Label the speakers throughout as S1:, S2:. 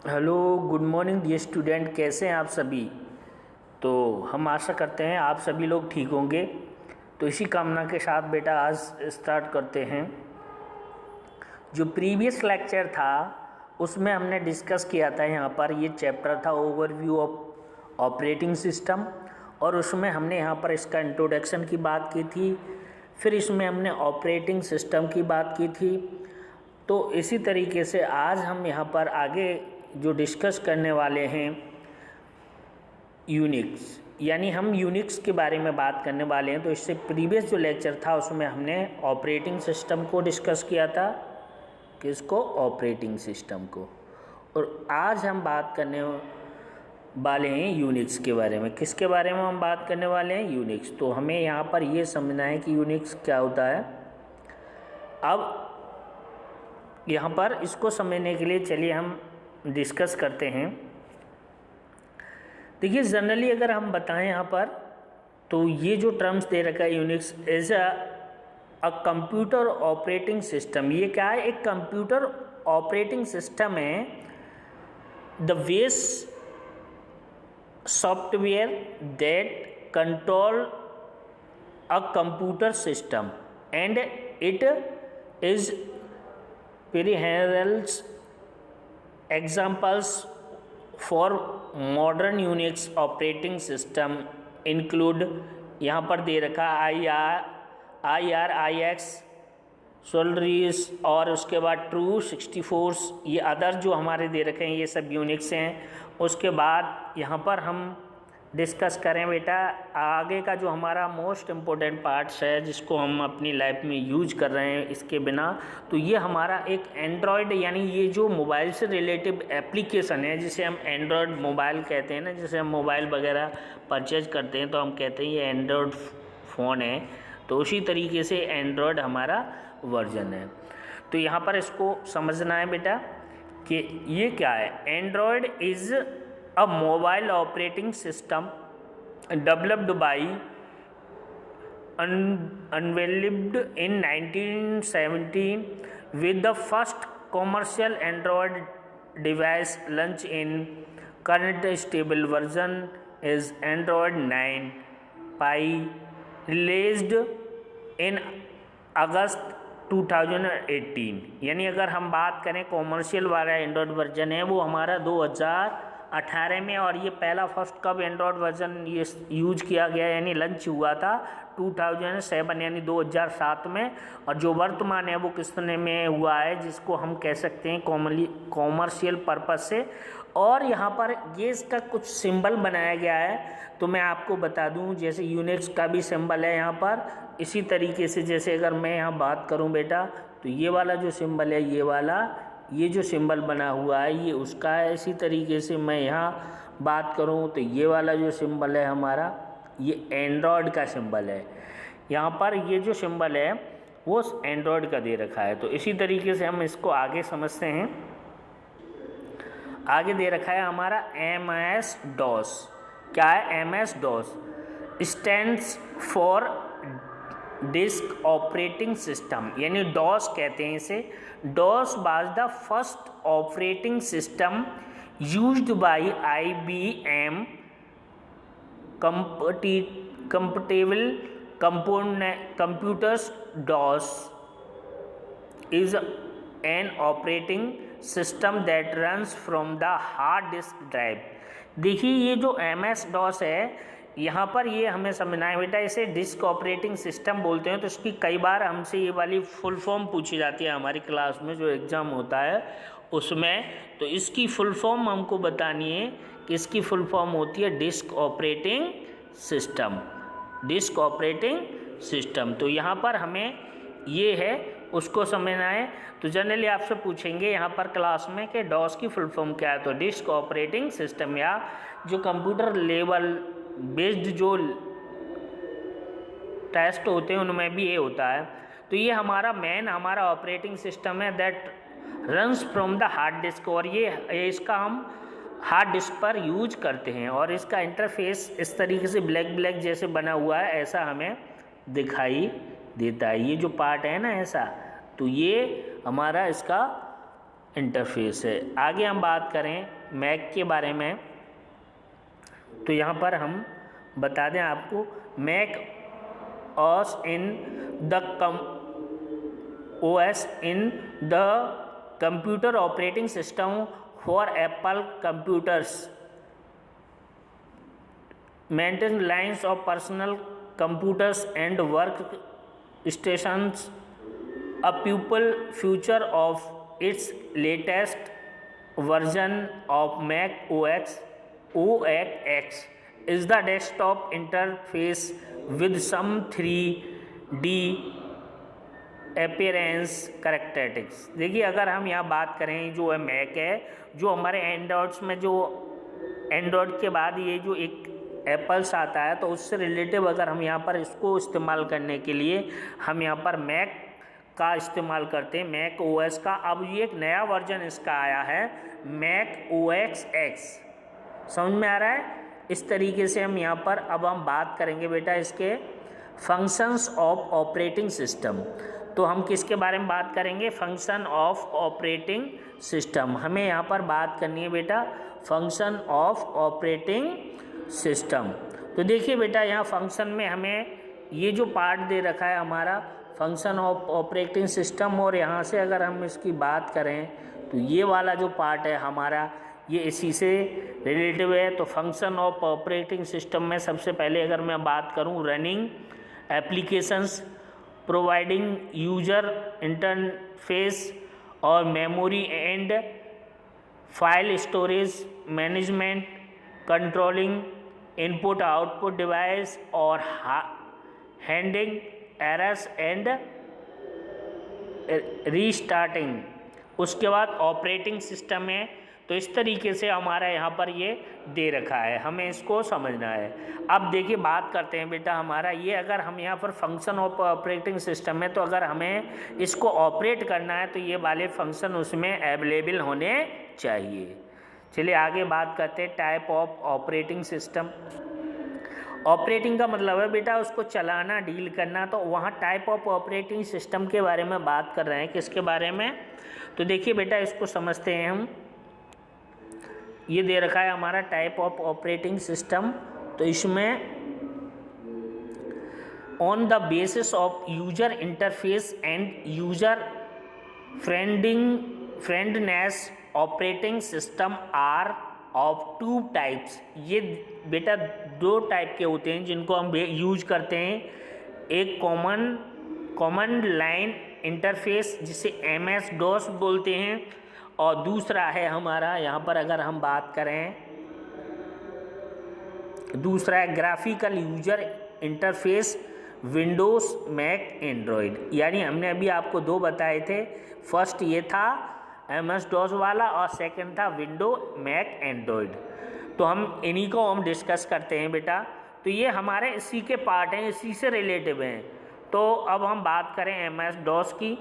S1: Hello, good morning dear student. कैसे हैं आप सभी? तो हम आशा करते हैं आप सभी लोग ठीक होंगे। तो इसी कामना के साथ बेटा आज स्टार्ट करते हैं। जो प्रीवियस लेक्चर था उसमें हमने डिस्कस किया था, यहाँ पर ये चैप्टर था ओवरव्यू ऑफ ऑपरेटिंग सिस्टम, और उसमें हमने यहाँ पर इसका इंट्रोडक्शन की बात की थी। फिर इसमें हमने ऑपरेटिंग सिस्टम की बात की थी। तो इसी तरीके से आज हम यहाँ पर आगे जो डिस्कस करने वाले हैं यूनिक्स, यानी हम यूनिक्स के बारे में बात करने वाले हैं। तो इससे प्रीवियस जो लेक्चर था उसमें हमने ऑपरेटिंग सिस्टम को डिस्कस किया था, किसको? ऑपरेटिंग सिस्टम को। और आज हम बात करने वाले हैं यूनिक्स के बारे में। किसके बारे में हम बात करने वाले हैं? यूनिक्स। तो हमें यहाँ पर ये समझना है कि यूनिक्स क्या होता है। अब यहाँ पर इसको समझने के लिए चलिए हम डिस्कस करते हैं। देखिए, जनरली अगर हम बताएं यहाँ पर, तो ये जो टर्म्स दे रखा है Unix as a computer operating system. ये क्या है? एक कंप्यूटर ऑपरेटिंग सिस्टम है। The base software that control a computer system and it is peripherals. Examples for modern Unix operating system include, यहाँ पर दे रखा IRIX, Solaris और उसके बाद True64। ये अदर जो हमारे दे रखे हैं ये सब यूनिक्स हैं। उसके बाद यहाँ पर हम डिस्कस करें बेटा आगे का जो हमारा मोस्ट इम्पोर्टेंट पार्ट्स है जिसको हम अपनी लाइफ में यूज कर रहे हैं इसके बिना। तो ये हमारा एक एंड्रॉयड, यानी ये जो मोबाइल से रिलेटिव एप्लीकेशन है जिसे हम एंड्रॉयड मोबाइल कहते हैं ना, जैसे हम मोबाइल वगैरह परचेज करते हैं तो हम कहते हैं ये एंड्रॉयड फ़ोन है। तो उसी तरीके से एंड्रॉयड हमारा वर्जन है। तो यहाँ पर इसको समझना है बेटा कि ये क्या है। Android is a mobile operating system developed by unveiled in 1917 with the first commercial Android device launched in current stable version is Android 9 Pie released in August 2018। यानी अगर हम बात करें कॉमर्शियल वाला एंड्रॉयड वर्जन है वो हमारा 2018 में, और ये पहला फर्स्ट कब एंड्रॉयड वर्जन ये यूज किया गया यानी लंच हुआ था 2007 यानी 2007 में। और जो वर्तमान है वो कितने में हुआ है जिसको हम कह सकते हैं कॉमर्शियल पर्पस से। और यहाँ पर ये इसका कुछ सिंबल बनाया गया है, तो मैं आपको बता दूं जैसे यूनिक्स का भी सिंबल है यहाँ पर। इसी तरीके से जैसे अगर मैं यहाँ बात करूँ बेटा, तो ये वाला जो सिंबल है ये वाला, ये जो सिंबल बना हुआ है ये उसका है। इसी तरीके से मैं यहाँ बात करूँ तो ये वाला जो सिंबल है हमारा ये एंड्रॉयड का सिंबल है। यहाँ पर ये जो सिंबल है वो एंड्रॉयड का दे रखा है। तो इसी तरीके से हम इसको आगे समझते हैं। आगे दे रखा है हमारा MS DOS। क्या है MS DOS? Stands for disk operating system, यानी डॉस कहते हैं इसे। DOS was the first operating system used by IBM compatible computers. DOS is an operating system that runs from the hard disk drive। देखिए ये जो MS DOS है यहाँ पर ये हमें समझना है बेटा, इसे डिस्क ऑपरेटिंग सिस्टम बोलते हैं। तो इसकी कई बार हमसे ये वाली फुल फॉर्म पूछी जाती है हमारी क्लास में जो एग्ज़ाम होता है उसमें। तो इसकी फुल फॉर्म हमको बतानी है कि इसकी फुल फॉर्म होती है disc operating system. Disc operating system, तो यहाँ पर हमें ये है उसको समझना है। तो जनरली आपसे पूछेंगे यहाँ पर क्लास में कि डॉस की फुल फॉर्म क्या है, तो डिस्क ऑपरेटिंग सिस्टम, या जो कंप्यूटर लेवल बेस्ड जो टेस्ट होते हैं उनमें भी ये होता है। तो ये हमारा हमारा ऑपरेटिंग सिस्टम है that runs from the hard disk, और ये इसका हम हार्ड डिस्क पर यूज करते हैं। और इसका इंटरफेस इस तरीके से ब्लैक जैसे बना हुआ है, ऐसा हमें दिखाई देता है। ये जो पार्ट है ना ऐसा, तो ये हमारा इसका इंटरफेस है। आगे हम बात करें मैक के बारे में, तो यहाँ पर हम बता दें आपको, Mac OS in the computer operating system for Apple computers maintain lines of personal computers and work stations. A pupil feature of its latest version of Mac OS X is the desktop interface with some 3D appearance characteristics. देखिए अगर हम यहाँ बात करें जो है Mac है, जो हमारे एंड्रॉयड्स में जो एंड्रॉयड के बाद ये जो एक एप्पल्स आता है, तो उससे रिलेटिव अगर हम यहाँ पर इसको इस्तेमाल करने के लिए हम यहाँ पर मैक का इस्तेमाल करते हैं, मैक OS का। अब ये एक नया वर्जन इसका आया है, मैक OS X, समझ में आ रहा है। इस तरीके से हम यहाँ पर अब हम बात करेंगे बेटा इसके फंक्शंस ऑफ ऑपरेटिंग सिस्टम। तो हम किसके बारे में बात करेंगे, फंक्शन ऑफ ऑपरेटिंग सिस्टम। हमें यहाँ पर बात करनी है बेटा फंक्शन ऑफ ऑपरेटिंग सिस्टम। तो देखिए बेटा यहाँ फंक्शन में हमें ये जो पार्ट दे रखा है हमारा फंक्शन ऑफ ऑपरेटिंग सिस्टम, और यहाँ से अगर हम इसकी बात करें तो ये वाला जो पार्ट है हमारा ये इसी से रिलेटिव है। तो फंक्शन ऑफ ऑपरेटिंग सिस्टम में सबसे पहले अगर मैं बात करूँ, running applications, providing user interface और memory and file storage management, controlling input output device और हैंडलिंग एरर्स एंड रीस्टार्टिंग। उसके बाद ऑपरेटिंग सिस्टम है। तो इस तरीके से हमारा यहाँ पर ये दे रखा है, हमें इसको समझना है। अब देखिए बात करते हैं बेटा हमारा ये, अगर हम यहाँ पर फंक्शन ऑफ ऑपरेटिंग सिस्टम है, तो अगर हमें इसको ऑपरेट करना है तो ये वाले फंक्शन उसमें अवेलेबल होने चाहिए। चलिए आगे बात करते हैं type of operating system. Operating का मतलब है बेटा उसको चलाना, डील करना। तो वहाँ टाइप ऑफ ऑपरेटिंग सिस्टम के बारे में बात कर रहे हैं, किसके बारे में। तो देखिए बेटा इसको समझते हैं हम। ये दे रखा है हमारा टाइप ऑफ ऑपरेटिंग सिस्टम। तो इसमें on the basis of user interface and user friendness operating system are of two types. ये बेटा दो टाइप के होते हैं जिनको हम यूज करते हैं। एक कॉमन लाइन इंटरफेस जिसे MS-DOS बोलते हैं, और दूसरा है हमारा यहाँ पर अगर हम बात करें, दूसरा है graphical user interface Windows, Mac, Android. यानी हमने अभी आपको दो बताए थे, फर्स्ट ये था MS-DOS वाला और सेकंड था विंडो, मैक, एंड्रॉयड। तो हम इन्हीं को हम डिस्कस करते हैं बेटा। तो ये हमारे इसी के पार्ट हैं, इसी से रिलेटिव हैं। तो अब हम बात करें MS-DOS की।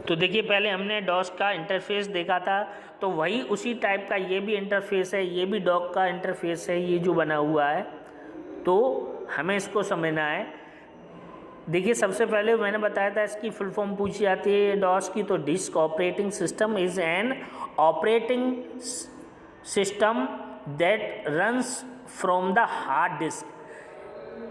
S1: तो देखिए पहले हमने DOS का इंटरफेस देखा था, तो वही उसी टाइप का ये भी इंटरफेस है, ये भी DOS का इंटरफेस है, ये जो बना हुआ है। तो हमें इसको समझना है। देखिए सबसे पहले मैंने बताया था इसकी फुल फॉर्म पूछी जाती है DOS की। तो disc operating system is an operating system that runs from the hard disk.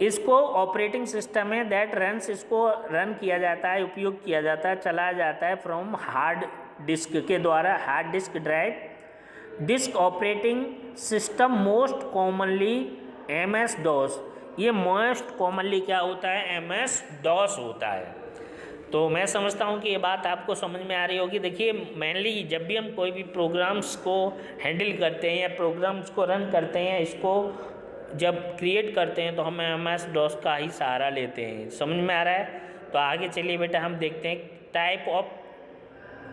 S1: इसको ऑपरेटिंग सिस्टम है दैट रन्स, इसको रन किया जाता है, उपयोग किया जाता है, चलाया जाता है फ्रॉम हार्ड डिस्क के द्वारा, hard disk drive. Disc operating system most commonly MS-DOS। ये मोस्ट कॉमनली क्या होता है, MS-DOS होता है। तो मैं समझता हूँ कि ये बात आपको समझ में आ रही होगी। देखिए मेनली जब भी हम कोई भी प्रोग्राम्स को हैंडल करते हैं या प्रोग्राम्स को रन करते हैं, इसको जब क्रिएट करते हैं तो हम MS-DOS का ही सहारा लेते हैं। समझ में आ रहा है। तो आगे चलिए बेटा हम देखते हैं type of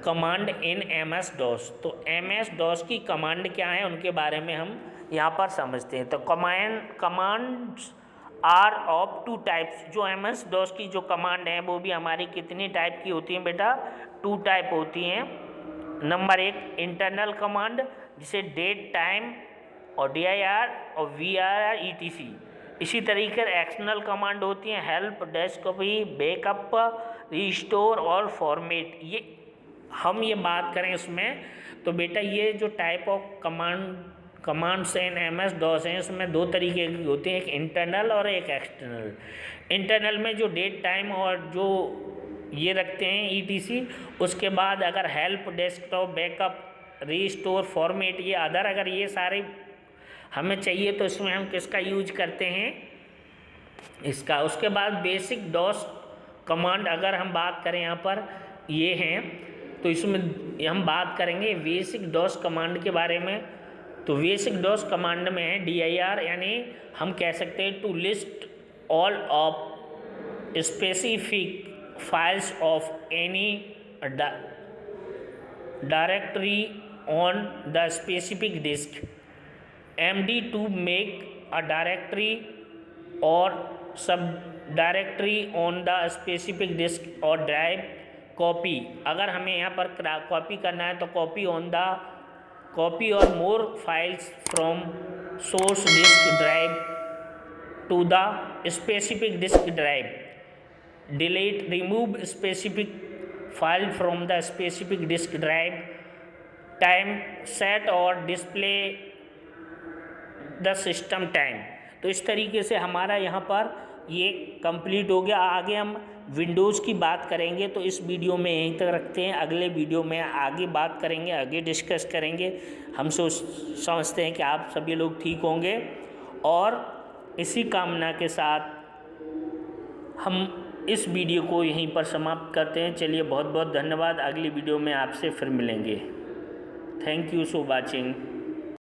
S1: command in MS-DOS। तो MS-DOS की कमांड क्या है उनके बारे में हम यहाँ पर समझते हैं। तो commands are of two types. जो MS-DOS की जो कमांड है वो भी हमारी कितनी टाइप की होती हैं बेटा, टू टाइप होती हैं। नंबर एक इंटरनल कमांड जिसे डेट, टाइम और dir और vir etc। इसी तरीके एक्सटर्नल कमांड होती हैं हेल्प, डेस्कटॉप, बैकअप, रिस्टोर और फॉर्मेट। ये हम ये बात करें इसमें तो बेटा ये जो type of commands in MS DOS हैं इसमें दो तरीके की होती हैं, एक इंटरनल और एक एक्सटर्नल। इंटरनल में जो डेट टाइम और जो ये रखते हैं ETC, उसके बाद अगर help, desktop, backup, restore, format, ये अदर, अगर ये सारे हमें चाहिए तो इसमें हम किसका यूज करते हैं, इसका। उसके बाद बेसिक डॉस कमांड अगर हम बात करें यहाँ पर ये हैं तो इसमें हम बात करेंगे बेसिक डॉस कमांड के बारे में। तो बेसिक डॉस कमांड में है dir, यानी हम कह सकते हैं to list all of specific files of any directory on the specific disk, MD to make a directory और subdirectory on the specific disk और ड्राइव, कॉपी, अगर हमें यहाँ पर कॉपी करना है तो copy or more files from source disk drive to the specific disk drive, delete, remove specific file from the specific disk drive, time set or display the system time. तो इस तरीके से हमारा यहाँ पर ये कंप्लीट हो गया। आगे हम विंडोज़ की बात करेंगे, तो इस वीडियो में यहीं तक रखते हैं। अगले वीडियो में आगे बात करेंगे, आगे डिस्कस करेंगे। हम समझते हैं कि आप सभी लोग ठीक होंगे, और इसी कामना के साथ हम इस वीडियो को यहीं पर समाप्त करते हैं। चलिए, बहुत बहुत धन्यवाद। अगली वीडियो में आपसे फिर मिलेंगे। Thank you so watching.